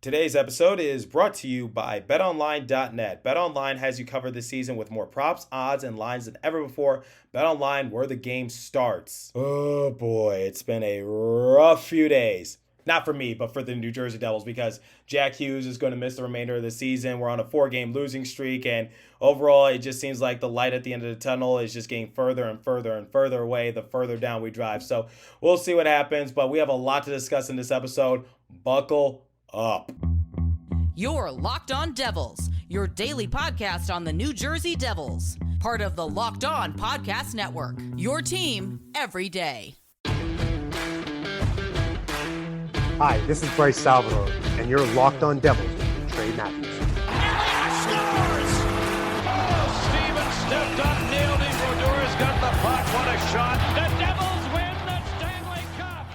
Today's episode is brought to you by BetOnline.net. BetOnline has you covered this season with more props, odds, and lines than ever before. BetOnline, where the game starts. Oh boy, it's been a rough few days. Not for me, but for the New Jersey Devils because Jack Hughes is going to miss the remainder of the season. We're on a 4-game losing streak, and overall, it just seems like the light at the end of the tunnel is just getting further and further and further away the further down we drive. So we'll see what happens, but we have a lot to discuss in this episode. Buckle up. You're Locked On Devils, your daily podcast on the New Jersey Devils. Part of the Locked On Podcast Network, your team every day. Hi, this is Bryce Salvador, and you're Locked On Devils with Trey Matthews. Scores! Oh, Stevens stepped up, nailed him. Brodor's got the puck. What a shot. The Devils win the Stanley Cup.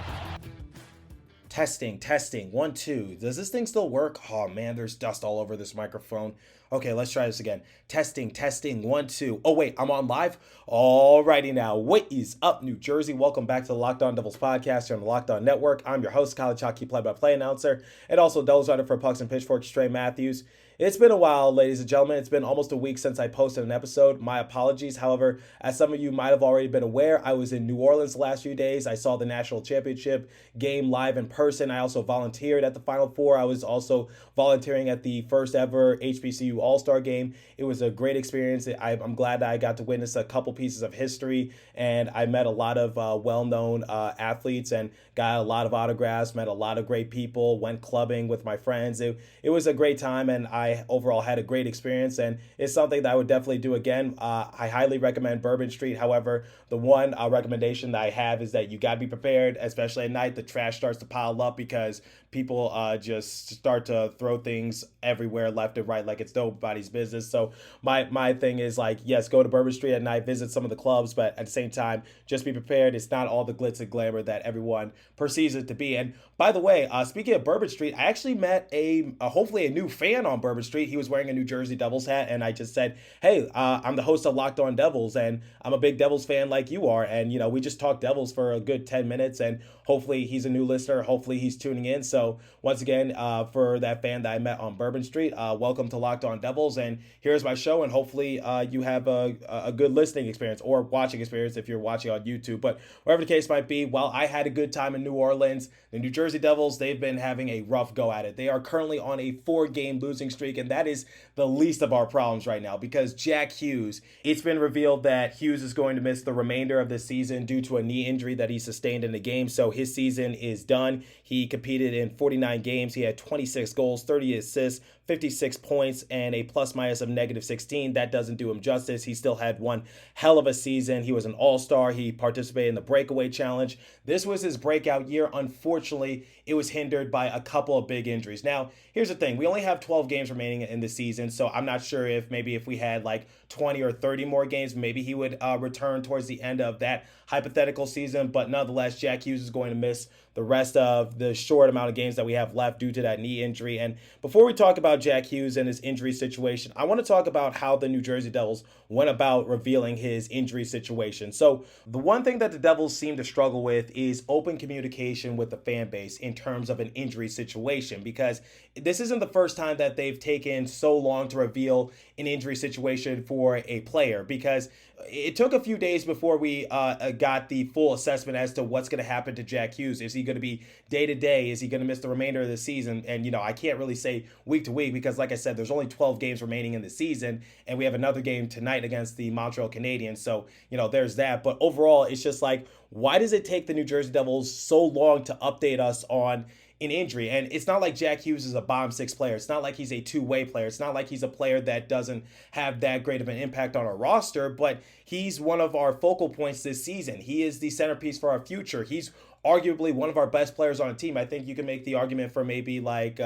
Testing. 1, 2. Does this thing still work? Oh man, there's dust all over this microphone. Okay, let's try this again. Testing. 1, 2. Oh wait, I'm on live? Alrighty now. What is up, New Jersey? Welcome back to the Locked On Devils podcast here on the Locked On Network. I'm your host, college hockey play-by-play announcer, and also Devils writer for Pucks and Pitchforks, Trey Matthews. It's been a while, ladies and gentlemen. It's been almost a week since I posted an episode. My apologies. However, as some of you might have already been aware, I was in New Orleans the last few days. I saw the national championship game live in person. I also volunteered at the Final Four. I was also volunteering at the first ever HBCU All-Star game. It was a great experience. I'm glad that I got to witness a couple pieces of history, and I met a lot of well-known athletes and got a lot of autographs, met a lot of great people, went clubbing with my friends. It was a great time, and I overall had a great experience, and it's something that I would definitely do again. I highly recommend Bourbon Street. However, the one recommendation that I have is that you got to be prepared, especially at night. The trash starts to pile up because people just start to throw things everywhere, left and right, like it's nobody's business. So my thing is like, yes, go to Bourbon Street at night, visit some of the clubs, but at the same time, just be prepared. It's not all the glitz and glamour that everyone perceives it to be. And by the way, speaking of Bourbon Street, I actually met hopefully a new fan on Bourbon Street. He was wearing a New Jersey Devils hat, and I just said, hey, I'm the host of Locked On Devils, and I'm a big Devils fan like you are. And, you know, we just talked Devils for a good 10 minutes, and hopefully he's a new listener. Hopefully he's tuning in. So once again, for that fan that I met on Bourbon Street, welcome to Locked On Devils, and here's my show, and hopefully you have a good listening experience or watching experience if you're watching on YouTube. But whatever the case might be, while I had a good time in New Orleans, the New Jersey Devils, they've been having a rough go at it. They are currently on a 4-game losing streak, and that is the least of our problems right now because Jack Hughes, it's been revealed that Hughes is going to miss the remainder of the season due to a knee injury that he sustained in the game. So his season is done. He competed in 49 games. He had 26 goals, 30 assists, 56 points, and a plus-minus of -16. That doesn't do him justice. He still had one hell of a season. He was an all-star. He participated in the breakaway challenge. This was his breakout year. Unfortunately, it was hindered by a couple of big injuries. Now, here's the thing. We only have 12 games remaining in the season, so I'm not sure if maybe if we had like 20 or 30 more games, maybe he would return towards the end of that hypothetical season. But nonetheless, Jack Hughes is going to miss the rest of the short amount of games that we have left due to that knee injury. And before we talk about Jack Hughes and his injury situation, I want to talk about how the New Jersey Devils went about revealing his injury situation. So the one thing that the Devils seem to struggle with is open communication with the fan base in terms of an injury situation, because this isn't the first time that they've taken so long to reveal an injury situation for a player, because it took a few days before we got the full assessment as to what's going to happen to Jack Hughes. Is he going to be day to day? Is he going to miss the remainder of the season? And, you know, I can't really say week to week because, like I said, there's only 12 games remaining in the season, and we have another game tonight against the Montreal Canadiens. So, you know, there's that. But overall, it's just like, why does it take the New Jersey Devils so long to update us on an injury? And it's not like Jack Hughes is a bottom six player. It's not like he's a two-way player. It's not like he's a player that doesn't have that great of an impact on our roster, but he's one of our focal points this season. He is the centerpiece for our future. He's arguably one of our best players on the team. I think you can make the argument for maybe like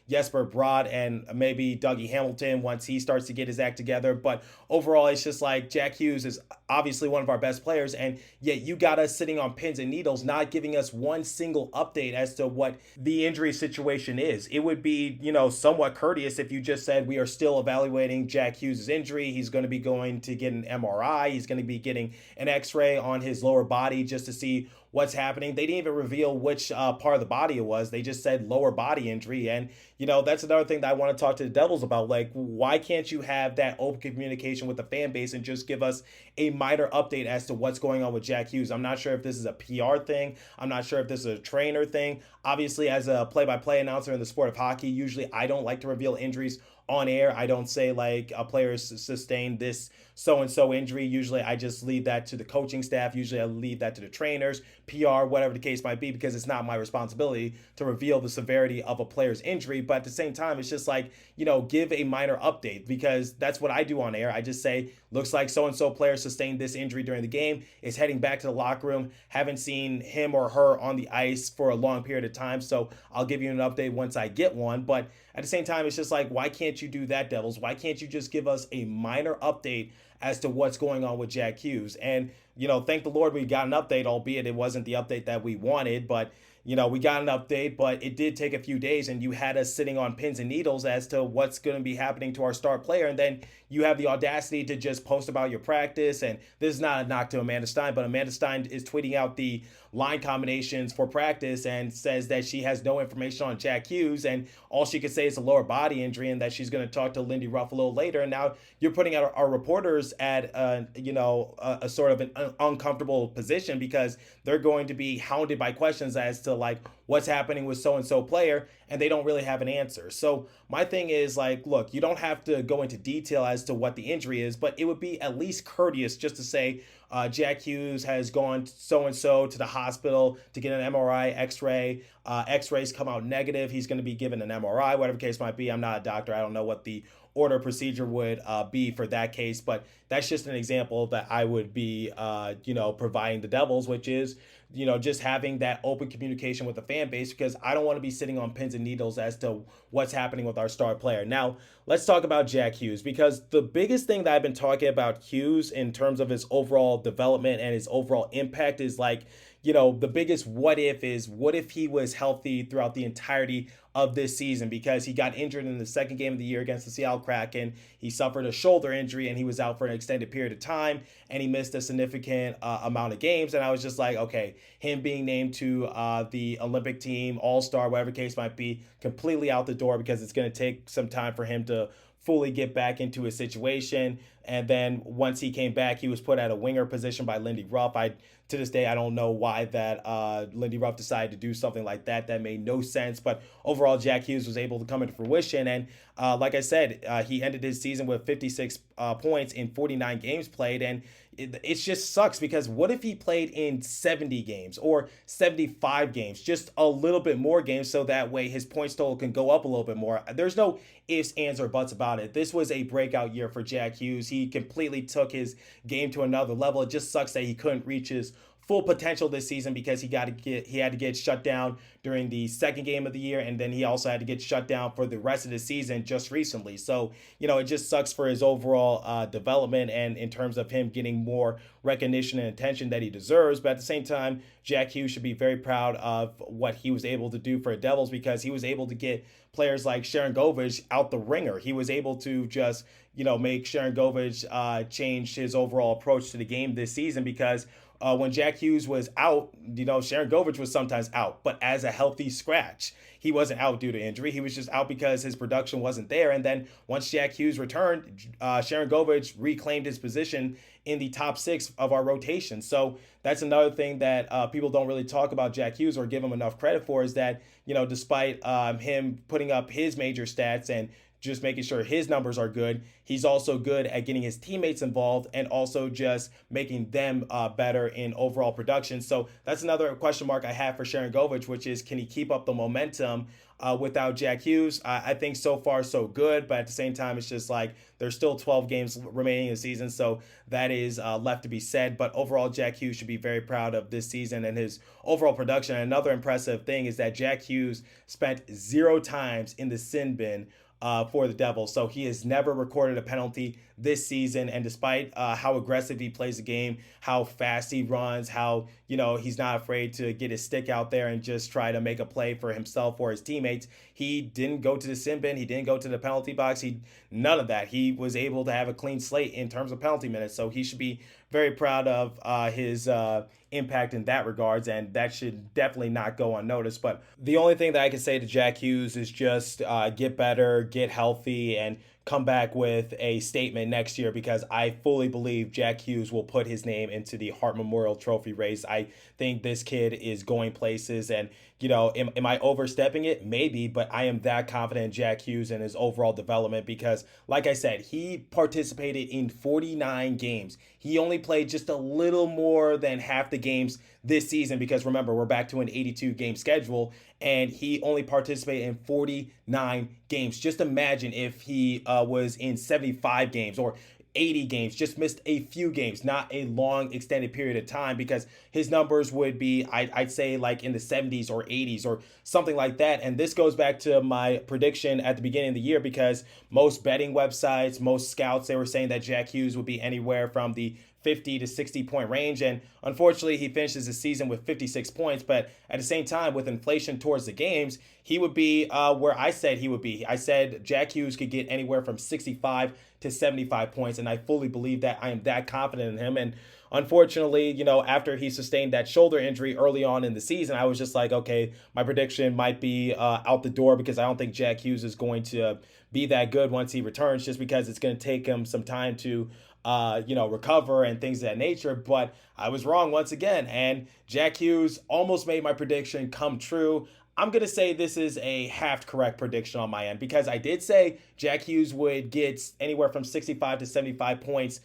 Jesper Bratt and maybe Dougie Hamilton once he starts to get his act together. But overall, it's just like Jack Hughes is obviously one of our best players, and yet you got us sitting on pins and needles, not giving us one single update as to what the injury situation is. It would be, you know, somewhat courteous if you just said we are still evaluating Jack Hughes' injury. He's going to be going to get an MRI. He's going to be getting an X-ray on his lower body just to see what's happening. They didn't even reveal which part of the body it was. They just said lower body injury. And, that's another thing that I want to talk to the Devils about. Like, why can't you have that open communication with the fan base and just give us a minor update as to what's going on with Jack Hughes? I'm not sure if this is a PR thing. I'm not sure if this is a trainer thing. Obviously, as a play-by-play announcer in the sport of hockey, usually I don't like to reveal injuries on air. I don't say like a player sustained this so-and-so injury. Usually I just leave that to the coaching staff. Usually I leave that to the trainers, PR, whatever the case might be, because it's not my responsibility to reveal the severity of a player's injury. But at the same time, it's just like, give a minor update, because that's what I do on air. I just say, looks like so-and-so player sustained this injury during the game, is heading back to the locker room. Haven't seen him or her on the ice for a long period of time, so I'll give you an update once I get one. But at the same time, it's just like, why can't you do that, Devils? Why can't you just give us a minor update as to what's going on with Jack Hughes? And, thank the Lord we got an update, albeit it wasn't the update that we wanted, but we got an update, but it did take a few days, and you had us sitting on pins and needles as to what's going to be happening to our star player. And then you have the audacity to just post about your practice. And this is not a knock to Amanda Stein, but Amanda Stein is tweeting out the line combinations for practice and says that she has no information on Jack Hughes, and all she could say is a lower body injury, and that she's going to talk to Lindy Ruff a little later. And now you're putting our reporters at a sort of an uncomfortable position, because they're going to be hounded by questions as to like what's happening with so-and-so player, and they don't really have an answer. So my thing is like, look, you don't have to go into detail as to what the injury is, but it would be at least courteous just to say, Jack Hughes has gone so-and-so to the hospital to get an MRI, X-ray. X-rays come out negative. He's going to be given an MRI, whatever the case might be. I'm not a doctor. I don't know what the order procedure would be for that case, but that's just an example that I would be, providing the Devils, which is, just having that open communication with the fan base, because I don't want to be sitting on pins and needles as to what's happening with our star player. Now, let's talk about Jack Hughes, because the biggest thing that I've been talking about Hughes in terms of his overall development and his overall impact is like, the biggest what if is, what if he was healthy throughout the entirety of this season, because he got injured in the second game of the year against the Seattle Kraken. He suffered a shoulder injury and he was out for an extended period of time, and he missed a significant amount of games. And I was just like, okay, him being named to the Olympic team, all-star, whatever case might be, completely out the door, because it's going to take some time for him to fully get back into his situation. And then once he came back, he was put at a winger position by Lindy Ruff. To this day, I don't know why that Lindy Ruff decided to do something like that. That made no sense. But overall, Jack Hughes was able to come into fruition. And like I said, he ended his season with 56 points in 49 games played. And it just sucks, because what if he played in 70 games or 75 games, just a little bit more games, so that way his points total can go up a little bit more. There's no ifs, ands, or buts about it. This was a breakout year for Jack Hughes. He completely took his game to another level. It just sucks that he couldn't reach his full potential this season, because he had to get shut down during the second game of the year, and then he also had to get shut down for the rest of the season just recently. So, it just sucks for his overall development, and in terms of him getting more recognition and attention that he deserves. But at the same time, Jack Hughes should be very proud of what he was able to do for the Devils, because he was able to get players like Sharon Govich out the ringer. He was able to just, make Sharon Govich change his overall approach to the game this season, because when Jack Hughes was out, Sharon Govich was sometimes out, but as a healthy scratch. He wasn't out due to injury. He was just out because his production wasn't there. And then once Jack Hughes returned, Sharon Govich reclaimed his position in the top six of our rotation. So that's another thing that people don't really talk about Jack Hughes or give him enough credit for, is that, despite him putting up his major stats and just making sure his numbers are good, he's also good at getting his teammates involved and also just making them better in overall production. So that's another question mark I have for Sharon Govich, which is, can he keep up the momentum without Jack Hughes? I think so far so good, but at the same time, it's just like there's still 12 games remaining in the season, so that is left to be said. But overall, Jack Hughes should be very proud of this season and his overall production. And another impressive thing is that Jack Hughes spent 0 times in the sin bin for the Devils. So he has never recorded a penalty this season. And despite how aggressive he plays the game, how fast he runs, how, he's not afraid to get his stick out there and just try to make a play for himself or his teammates, he didn't go to the sin bin. He didn't go to the penalty box. None of that. He was able to have a clean slate in terms of penalty minutes. So he should be very proud of his impact in that regards, and that should definitely not go unnoticed. But the only thing that I can say to Jack Hughes is just get better, get healthy, and come back with a statement next year, because I fully believe Jack Hughes will put his name into the Hart Memorial Trophy race. I think this kid is going places, and am I overstepping it? Maybe, but I am that confident in Jack Hughes and his overall development because, like I said, he participated in 49 games. He only played just a little more than half the games this season because, remember, we're back to an 82-game schedule, and he only participated in 49 games. Just imagine if he was in 75 games or 80 games, just missed a few games, not a long extended period of time, because his numbers would be, I'd say, like in the 70s or 80s or something like that. And this goes back to my prediction at the beginning of the year, because most betting websites, most scouts, they were saying that Jack Hughes would be anywhere from the 50 to 60 point range. And unfortunately, he finishes the season with 56 points. But at the same time, with inflation towards the games, he would be where I said he would be. I said Jack Hughes could get anywhere from 65 to 75 points. And I fully believe that. I am that confident in him. And unfortunately, after he sustained that shoulder injury early on in the season, I was just like, okay, my prediction might be out the door, because I don't think Jack Hughes is going to be that good once he returns, just because it's going to take him some time to recover and things of that nature. But I was wrong once again, and Jack Hughes almost made my prediction come true. I'm going to say this is a half correct prediction on my end, because I did say Jack Hughes would get anywhere from 65 to 75 points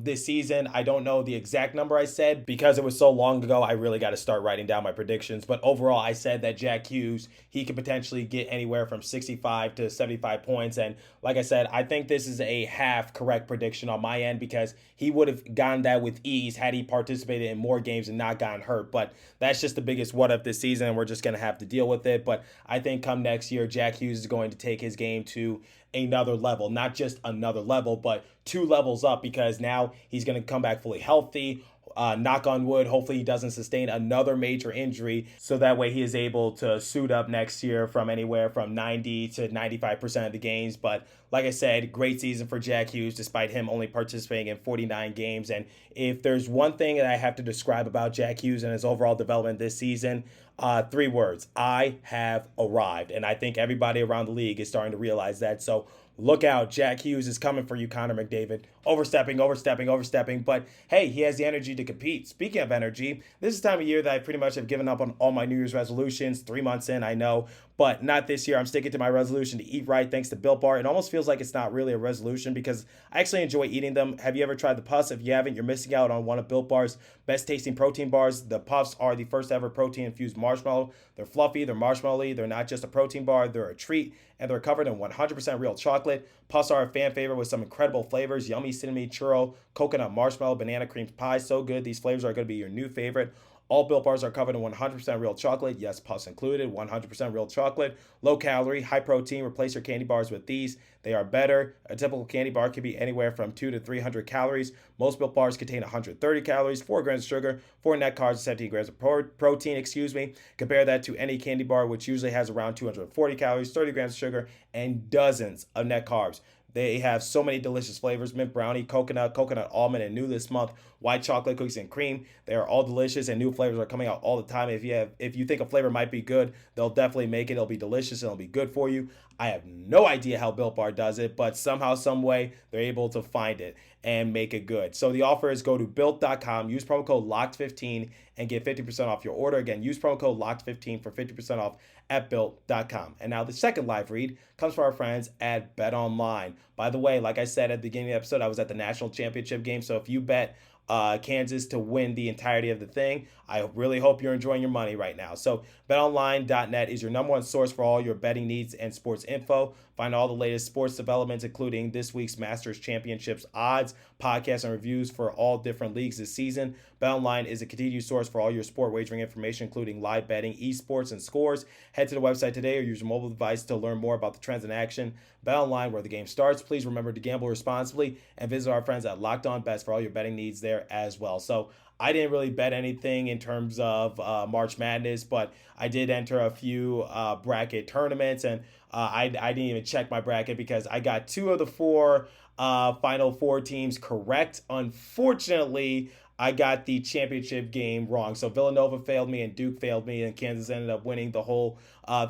this season. I don't know the exact number I said because it was so long ago. I really got to start writing down my predictions. But overall, I said that Jack Hughes, he could potentially get anywhere from 65 to 75 points. And like I said, I think this is a half correct prediction on my end, because he would have gotten that with ease had he participated in more games and not gotten hurt. But that's just the biggest what if this season, and we're just going to have to deal with it. But I think come next year, Jack Hughes is going to take his game to another level, not just another level, but 2 levels up, because now he's going to come back fully healthy. Knock on wood, hopefully he doesn't sustain another major injury, so that way he is able to suit up next year from anywhere from 90 to 95% of the games. But like I said, great season for Jack Hughes, despite him only participating in 49 games. And if there's one thing that I have to describe about Jack Hughes and his overall development this season, 3 words: I have arrived. And I think everybody around the league is starting to realize that. So look out, Jack Hughes is coming for you, Connor McDavid. Overstepping. But hey, he has the energy to compete. Speaking of energy, this is the time of year that I pretty much have given up on all my New Year's resolutions. 3 months in, I know, but not this year. I'm sticking to my resolution to eat right, thanks to Built Bar. It almost feels like it's not really a resolution, because I actually enjoy eating them. Have you ever tried the Puffs? If you haven't, you're missing out on one of Built Bar's best tasting protein bars. The Puffs are the first ever protein infused marshmallow. They're fluffy, they're marshmallowy, they're not just a protein bar, they're a treat, and they're covered in 100% real chocolate. Puffs are a fan favorite with some incredible flavors: yummy cinnamon churro, coconut marshmallow, banana cream pie. So good. These flavors are going to be your new favorite. All Built Bars are covered in 100% real chocolate. Yes, Puffs included. 100% real chocolate. Low calorie, high protein. Replace your candy bars with these. They are better. A typical candy bar can be anywhere from 200 to 300 calories. Most Built Bars contain 130 calories, 4 grams of sugar, 4 net carbs, and 17 grams of protein. Compare that to any candy bar, which usually has around 240 calories, 30 grams of sugar, and dozens of net carbs. They have so many delicious flavors: mint brownie, coconut almond, and new this month, white chocolate, cookies and cream. They are all delicious, and new flavors are coming out all the time. If you think a flavor might be good, they'll definitely make it. It'll be delicious and it'll be good for you. I have no idea how Built Bar does it, but somehow, some way, they're able to find it and make it good. So the offer is: go to built.com, use promo code LOCKED15, and get 50% off your order. Again, use promo code LOCKED15 for 50% off at built.com. And now the second live read comes from our friends at BetOnline. By the way, like I said at the beginning of the episode, I was at the national championship game. So if you bet Kansas to win the entirety of the thing, I really hope you're enjoying your money right now. So betonline.net is your number one source for all your betting needs and sports info. Find all the latest sports developments, including this week's Masters Championships odds, podcasts, and reviews for all different leagues this season. BetOnline is a continued source for all your sport wagering information, including live betting, esports, and scores. Head to the website today or use your mobile device to learn more about the trends in action. BetOnline, where the game starts. Please remember to gamble responsibly and visit our friends at Locked On Bets for all your betting needs there as well. So I didn't really bet anything in terms of March Madness, but I did enter a few bracket tournaments, and I didn't even check my bracket because I got two of the four Final Four teams correct. Unfortunately, I got the championship game wrong. So Villanova failed me and Duke failed me, and Kansas ended up winning the whole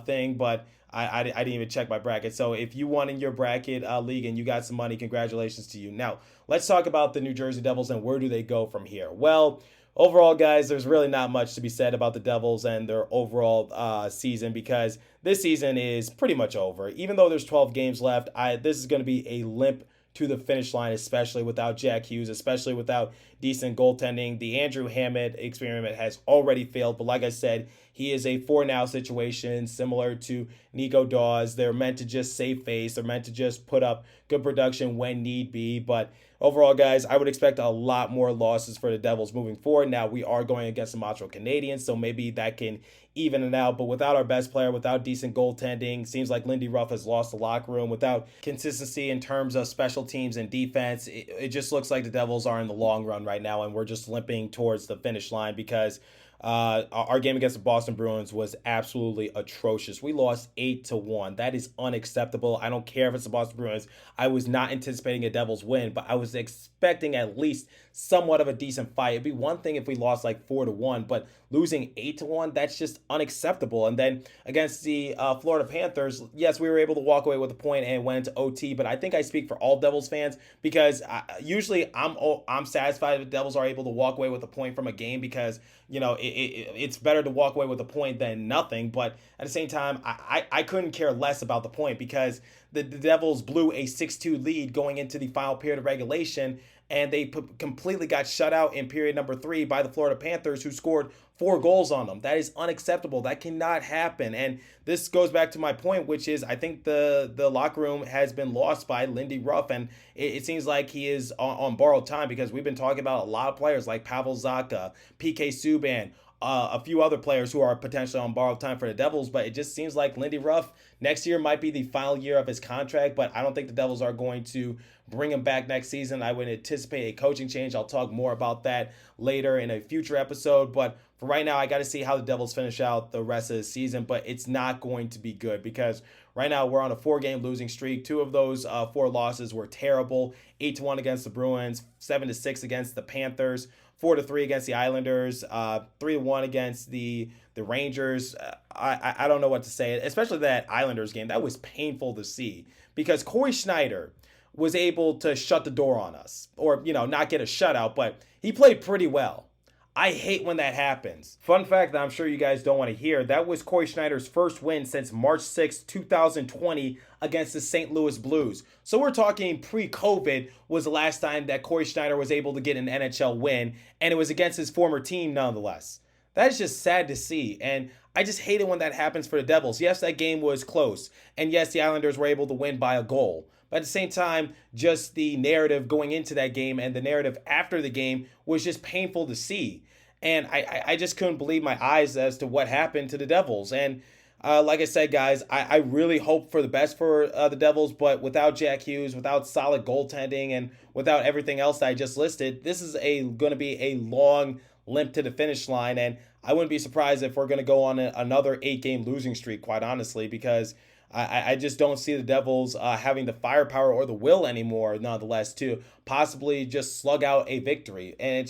thing. But I didn't even check my bracket. So if you won in your bracket league and you got some money, congratulations to you. Now, let's talk about the New Jersey Devils and where do they go from here. Well, overall, guys, there's really not much to be said about the Devils and their overall season because this season is pretty much over. Even though there's 12 games left, this is going to be a limp to the finish line, especially without Jack Hughes, especially without decent goaltending. The Andrew Hammett experiment has already failed, but like I said, he is a for now situation similar to Nico Dawes. They're meant to just save face. They're meant to just put up good production when need be. But overall, guys, I would expect a lot more losses for the Devils moving forward. Now, we are going against the Montreal Canadiens, so maybe that can even it out. But without our best player, without decent goaltending, seems like Lindy Ruff has lost the locker room. Without consistency in terms of special teams and defense, it just looks like the Devils are in the long run right now, and we're just limping towards the finish line because our game against the Boston Bruins was absolutely atrocious. We lost 8-1. That is unacceptable. I don't care if it's the Boston Bruins. I was not anticipating a Devils win, but I was expecting at least somewhat of a decent fight. It'd be one thing if we lost like 4-1, but losing 8-1, that's just unacceptable. And then against the Florida Panthers, yes, we were able to walk away with a point and went into OT, but I think I speak for all Devils fans because usually I'm satisfied if the Devils are able to walk away with a point from a game because, you know, it's better to walk away with a point than nothing. But at the same time, I couldn't care less about the point because the Devils blew a 6-2 lead going into the final period of regulation, and they completely got shut out in period number 3 by the Florida Panthers, who scored 4 goals on them. That is unacceptable. That cannot happen. And this goes back to my point, which is I think the locker room has been lost by Lindy Ruff, and it seems like he is on borrowed time because we've been talking about a lot of players like Pavel Zacha, PK Subban, a few other players who are potentially on borrowed time for the Devils, but it just seems like Lindy Ruff next year might be the final year of his contract, but I don't think the Devils are going to bring him back next season. I would anticipate a coaching change. I'll talk more about that later in a future episode, but for right now, I got to see how the Devils finish out the rest of the season, but it's not going to be good because right now we're on a 4-game losing streak. 2 of those 4 losses were terrible. 8-1 against the Bruins, 7-6 against the Panthers, 4-3 against the Islanders, 3-1 against the Rangers. I don't know what to say, especially that Islanders game. That was painful to see because Corey Schneider was able to shut the door on us, or, you know, not get a shutout, but he played pretty well. I hate when that happens. Fun fact that I'm sure you guys don't want to hear, that was Corey Schneider's first win since March 6, 2020 against the St. Louis Blues. So we're talking pre-COVID was the last time that Corey Schneider was able to get an NHL win, and it was against his former team nonetheless. That's just sad to see, and I just hate it when that happens for the Devils. Yes, that game was close, and yes, the Islanders were able to win by a goal. But at the same time, just the narrative going into that game and the narrative after the game was just painful to see. And I just couldn't believe my eyes as to what happened to the Devils. And like I said, guys, I really hope for the best for the Devils, but without Jack Hughes, without solid goaltending, and without everything else that I just listed, this is going to be a long limp to the finish line. And I wouldn't be surprised if we're going to go on another 8-game losing streak, quite honestly, because I just don't see the Devils having the firepower or the will anymore, nonetheless, to possibly just slug out a victory. And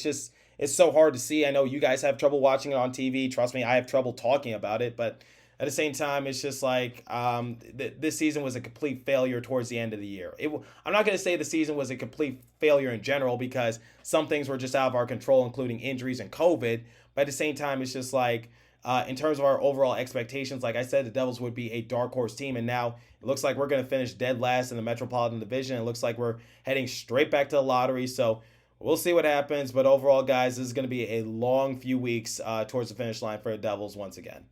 it's so hard to see. I know you guys have trouble watching it on TV. Trust me, I have trouble talking about it. But at the same time, it's just like this season was a complete failure towards the end of the year. I'm not going to say the season was a complete failure in general because some things were just out of our control, including injuries and COVID. But at the same time, it's just like, in terms of our overall expectations, like I said, the Devils would be a dark horse team, and now it looks like we're going to finish dead last in the Metropolitan Division. It looks like we're heading straight back to the lottery, so we'll see what happens. But overall, guys, this is going to be a long few weeks towards the finish line for the Devils once again.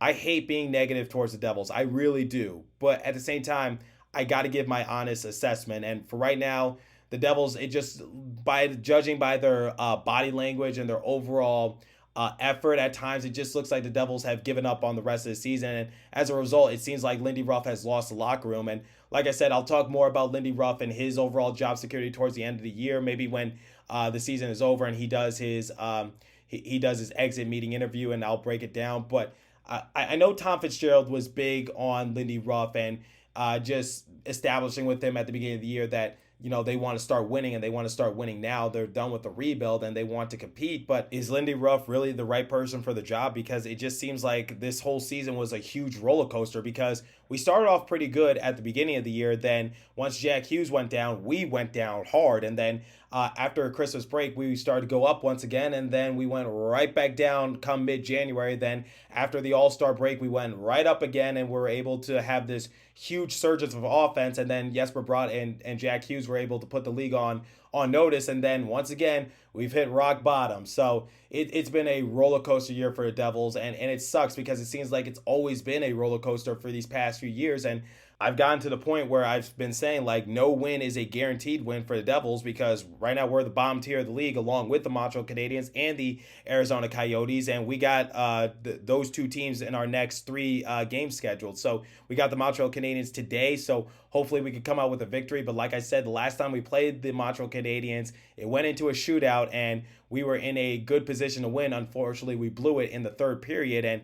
I hate being negative towards the Devils. I really do. But at the same time, I got to give my honest assessment, and for right now, the Devils, it just by judging by their body language and their overall effort at times. It just looks like the Devils have given up on the rest of the season. And as a result, it seems like Lindy Ruff has lost the locker room. And like I said, I'll talk more about Lindy Ruff and his overall job security towards the end of the year, maybe when the season is over and he does his he does his exit meeting interview, and I'll break it down. But I know Tom Fitzgerald was big on Lindy Ruff and just establishing with him at the beginning of the year that, you know, they want to start winning, and they want to start winning now. They're done with the rebuild and they want to compete. But is Lindy Ruff really the right person for the job? Because it just seems like this whole season was a huge roller coaster, because we started off pretty good at the beginning of the year. Then once Jack Hughes went down, we went down hard. And then after a Christmas break, we started to go up once again. And then we went right back down come mid-January. Then after the All-Star break, we went right up again, and we were able to have this huge surge of offense. And then Jesper Bratt and Jack Hughes were able to put the league on notice. And then once again, we've hit rock bottom. So it's been a roller coaster year for the Devils. And it sucks, because it seems like it's always been a roller coaster for these past few years. And I've gotten to the point where I've been saying, like, no win is a guaranteed win for the Devils, because right now we're the bottom tier of the league, along with the Montreal Canadiens and the Arizona Coyotes. And we got those two teams in our next three games scheduled. So we got the Montreal Canadiens today. So hopefully we could come out with a victory. But like I said, the last time we played the Montreal Canadiens, it went into a shootout and we were in a good position to win. Unfortunately, we blew it in the third period, and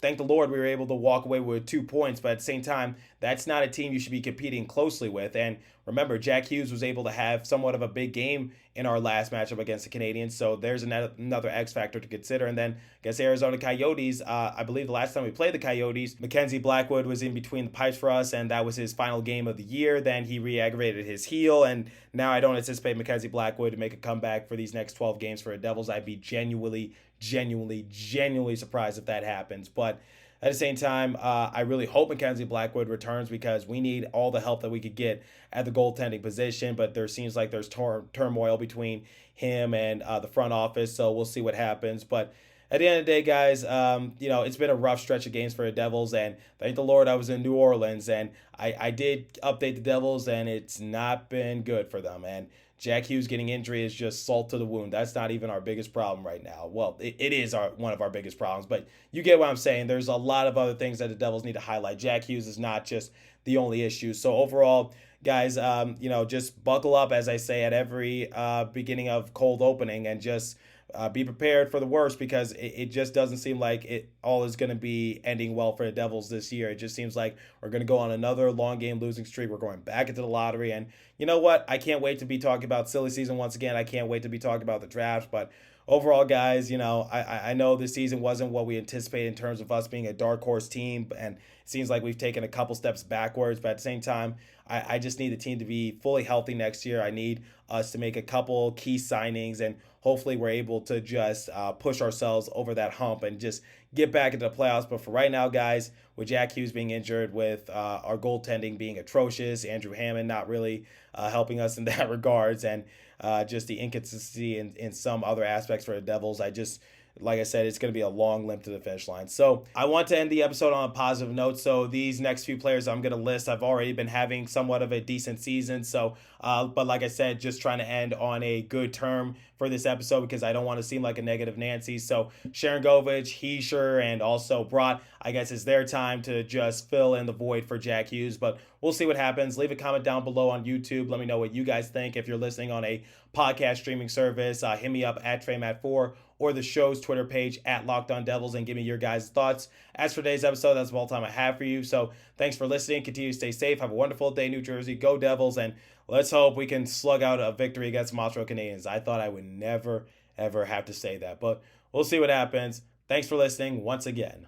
thank the Lord we were able to walk away with 2 points. But at the same time, that's not a team you should be competing closely with. And remember, Jack Hughes was able to have somewhat of a big game in our last matchup against the Canadiens. So there's another X factor to consider. And then against Arizona Coyotes, I believe the last time we played the Coyotes, Mackenzie Blackwood was in between the pipes for us, and that was his final game of the year. Then he re-aggravated his heel, and now I don't anticipate Mackenzie Blackwood to make a comeback for these next 12 games for the Devils. I'd be genuinely surprised if that happens. But at the same time, I really hope Mackenzie Blackwood returns, because we need all the help that we could get at the goaltending position. But there seems like there's turmoil between him and the front office, so we'll see what happens. But at the end of the day, guys, it's been a rough stretch of games for the Devils, and thank the Lord I was in New Orleans, and I did update the Devils, and it's not been good for them. And Jack Hughes getting injury is just salt to the wound. That's not even our biggest problem right now. Well, it is one of our biggest problems, but you get what I'm saying. There's a lot of other things that the Devils need to highlight. Jack Hughes is not just the only issue. So overall, guys, just buckle up, as I say at every beginning of cold opening, and just be prepared for the worst, because it just doesn't seem like it all is going to be ending well for the Devils this year. It just seems like we're going to go on another long game losing streak. We're going back into the lottery. And you know what? I can't wait to be talking about silly season once again. I can't wait to be talking about the draft. But overall, guys, I know this season wasn't what we anticipated in terms of us being a dark horse team. And it seems like we've taken a couple steps backwards. But at the same time, I just need the team to be fully healthy next year. I need us to make a couple key signings, and hopefully we're able to just push ourselves over that hump and just get back into the playoffs. But for right now, guys, with Jack Hughes being injured, with our goaltending being atrocious, Andrew Hammond not really helping us in that regards, and just the inconsistency in some other aspects for the Devils, like I said, it's going to be a long limp to the finish line. So I want to end the episode on a positive note. So these next few players I'm going to list, I've already been having somewhat of a decent season. So, but like I said, just trying to end on a good term for this episode, because I don't want to seem like a negative Nancy. So Sharon Govich, Heischer, and also Bratt, I guess it's their time to just fill in the void for Jack Hughes. But we'll see what happens. Leave a comment down below on YouTube. Let me know what you guys think. If you're listening on a podcast streaming service, hit me up at TreyMatt4 or the show's Twitter page at Locked On Devils, and give me your guys' thoughts. As for today's episode, that's all the time I have for you. So thanks for listening. Continue to stay safe. Have a wonderful day, New Jersey. Go Devils, and let's hope we can slug out a victory against Montreal Canadiens. I thought I would never, ever have to say that, but we'll see what happens. Thanks for listening once again.